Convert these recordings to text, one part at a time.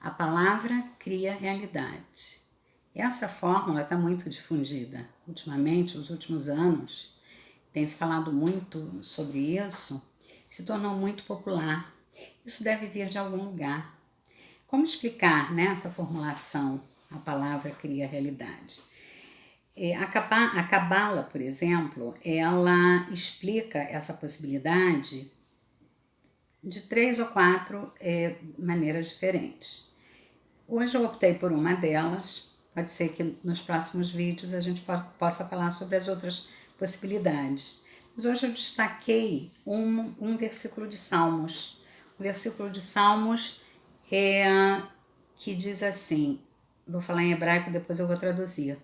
A palavra cria realidade. Essa fórmula está muito difundida. Ultimamente, nos últimos anos, tem se falado muito sobre isso, se tornou muito popular. Isso deve vir de algum lugar. Como explicar, né, essa formulação? A palavra cria realidade. A Cabala, por exemplo, ela explica essa possibilidade de 3 ou 4 maneiras diferentes. Hoje eu optei por uma delas, pode ser que nos próximos vídeos a gente possa falar sobre as outras possibilidades. Mas hoje eu destaquei um versículo de Salmos. O versículo de Salmos que diz assim, vou falar em hebraico, depois eu vou traduzir.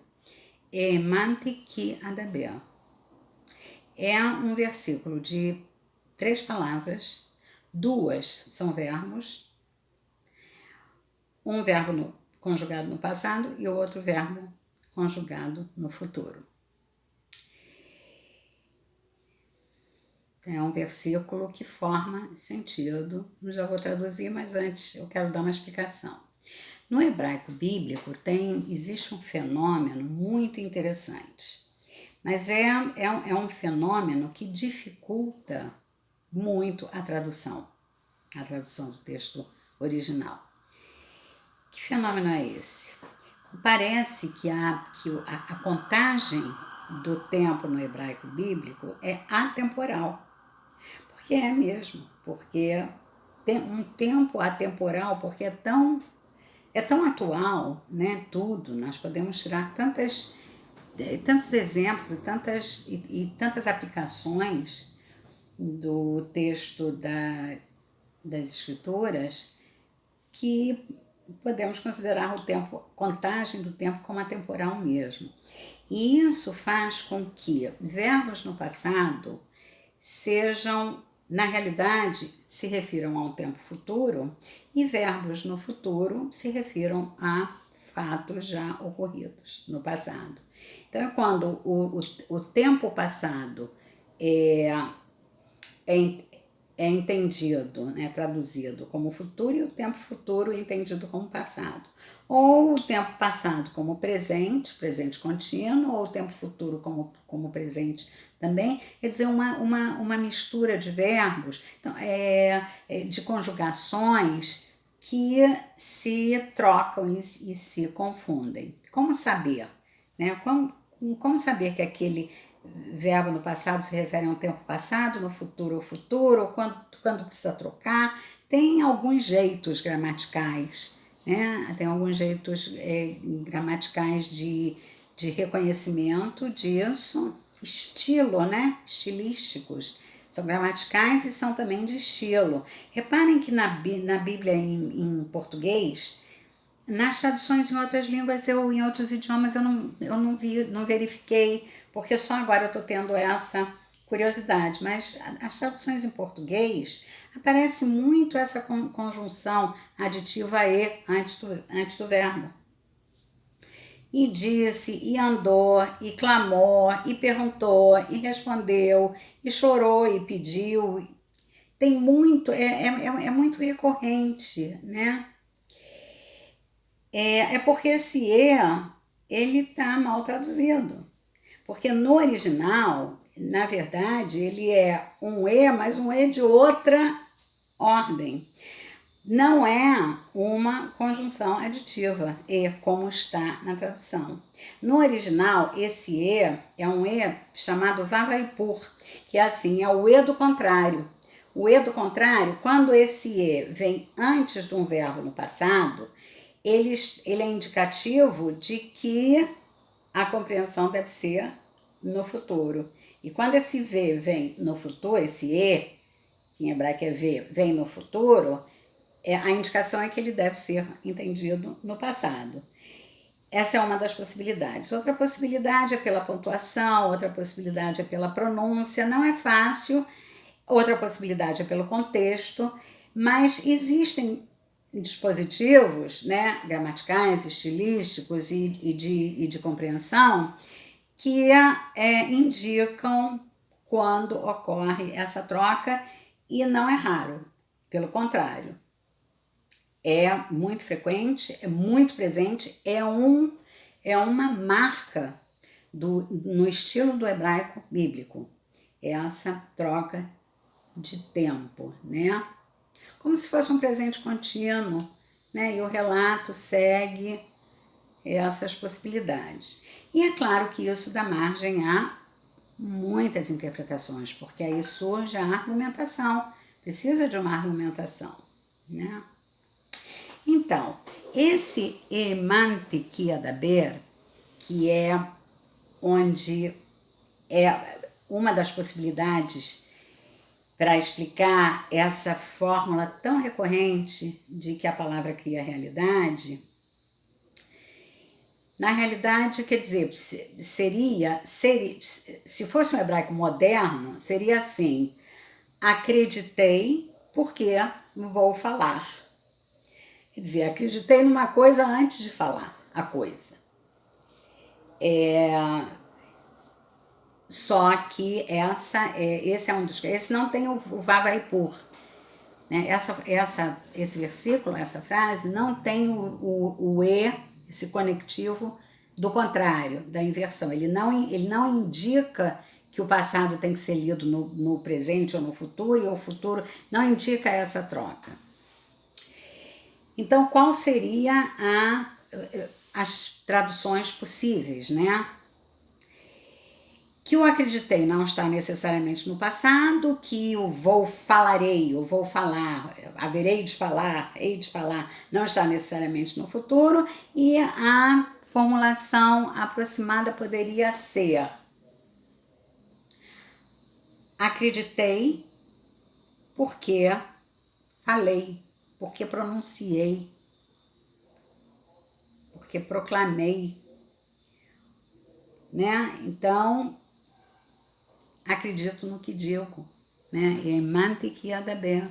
Emanti ki adaber. É um versículo de 3 palavras, 2 são verbos, um verbo conjugado no passado e o outro verbo conjugado no futuro. É um versículo que forma sentido, já vou traduzir, mas antes eu quero dar uma explicação. No hebraico bíblico existe um fenômeno muito interessante, mas é um fenômeno que dificulta muito a tradução do texto original. Que fenômeno é esse? Parece que a contagem do tempo no hebraico bíblico é atemporal, porque é mesmo, porque tem um tempo atemporal, porque é tão atual, né? Tudo, nós podemos tirar tantos exemplos e tantas aplicações do texto das escrituras que podemos considerar contagem do tempo como atemporal mesmo. E isso faz com que verbos no passado sejam, na realidade, se refiram a um tempo futuro e verbos no futuro se refiram a fatos já ocorridos no passado. Então, quando o tempo passado é entendido, né, traduzido como futuro e o tempo futuro é entendido como passado. Ou o tempo passado como presente contínuo, ou o tempo futuro como presente também. Quer dizer, uma mistura de verbos, então, de conjugações que se trocam e se confundem. Como saber? Né? Como saber que aquele verbo no passado se refere a um tempo passado, no futuro ao futuro, ou quando precisa trocar? Tem alguns jeitos gramaticais, né? Tem alguns jeitos gramaticais de reconhecimento disso, estilo, né? Estilísticos. São gramaticais e são também de estilo. Reparem que na Bíblia em português, nas traduções em outras línguas, em outros idiomas, eu não verifiquei, porque só agora eu estou tendo essa curiosidade. Mas as traduções em português, aparece muito essa conjunção aditiva e antes do verbo. E disse, e andou, e clamou, e perguntou, e respondeu, e chorou, e pediu. Tem muito, é muito recorrente, né? Porque esse ele está mal traduzido. Porque no original, na verdade, ele é um mas um de outra ordem. Não é uma conjunção aditiva, como está na tradução. No original, esse é um chamado vavaipur, que é assim, é o do contrário. O do contrário, quando esse vem antes de um verbo no passado, ele é indicativo de que a compreensão deve ser no futuro. E quando esse vem no futuro, esse que em hebraico é vem no futuro, a indicação é que ele deve ser entendido no passado. Essa é uma das possibilidades. Outra possibilidade é pela pontuação, outra possibilidade é pela pronúncia. Não é fácil. Outra possibilidade é pelo contexto, mas existem dispositivos, né, gramaticais, estilísticos e de compreensão que indicam quando ocorre essa troca, e não é raro, pelo contrário. é muito frequente, é muito presente, é uma marca no estilo do hebraico bíblico, essa troca de tempo, né? Como se fosse um presente contínuo, né? E o relato segue essas possibilidades. E é claro que isso dá margem a muitas interpretações, porque aí surge a argumentação, precisa de uma argumentação, né? Então, esse emantequiadaber, que é onde é uma das possibilidades para explicar essa fórmula tão recorrente de que a palavra cria a realidade, na realidade, quer dizer, seria, se fosse um hebraico moderno, seria assim: acreditei porque vou falar. Quer dizer, acreditei numa coisa antes de falar a coisa. Só que esse é um dos... Esse não tem o vavaipur. Né? Esse versículo, essa frase, não tem o e, esse conectivo do contrário, da inversão. Ele não indica que o passado tem que ser lido no presente ou no futuro, e o futuro não indica essa troca. Então, qual seria as traduções possíveis, né? Que o acreditei não está necessariamente no passado, que o falarei, ou vou falar, haverei de falar, hei de falar, não está necessariamente no futuro, e a formulação aproximada poderia ser: acreditei porque falei, porque pronunciei, porque proclamei, né? Então, acredito no que digo, né? Emantequiadaber.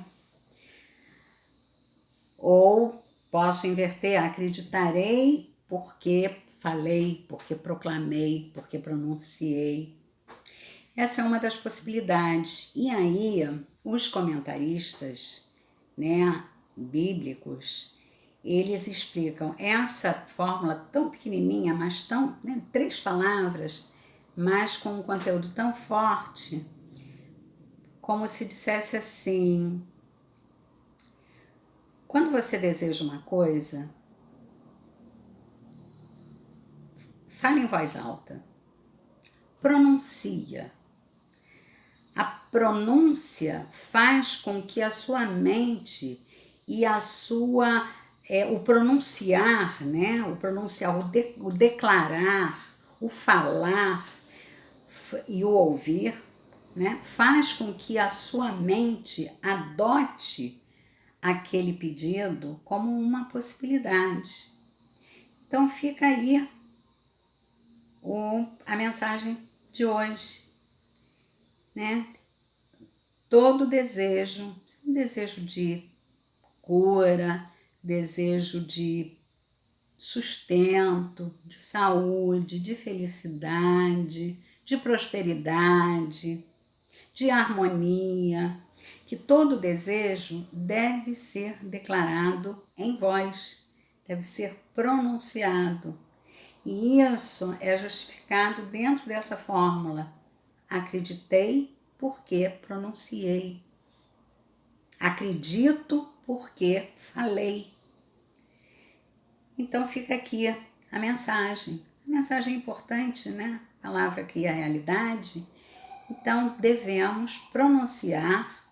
Ou posso inverter: acreditarei porque falei, porque proclamei, porque pronunciei. Essa é uma das possibilidades. E aí, os comentaristas, né, bíblicos, eles explicam essa fórmula tão pequenininha, mas tão, né, 3 palavras, mas com um conteúdo tão forte, como se dissesse assim: quando você deseja uma coisa, fala em voz alta, pronuncia. A pronúncia faz com que a sua mente e o pronunciar, né? O pronunciar, o declarar, o falar e o ouvir, né? Faz com que a sua mente adote aquele pedido como uma possibilidade. Então fica aí a mensagem de hoje, né? Todo desejo de cura, desejo de sustento, de saúde, de felicidade, de prosperidade, de harmonia, que todo desejo deve ser declarado em voz, deve ser pronunciado. E isso é justificado dentro dessa fórmula: acreditei porque pronunciei. Acredito porque falei. Então fica aqui a mensagem. A mensagem é importante, né? A palavra cria a realidade. Então devemos pronunciar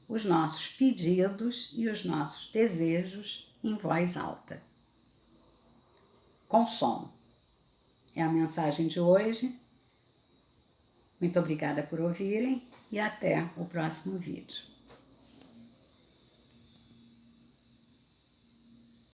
os nossos pedidos e os nossos desejos em voz alta, com som. É a mensagem de hoje. Muito obrigada por ouvirem e até o próximo vídeo.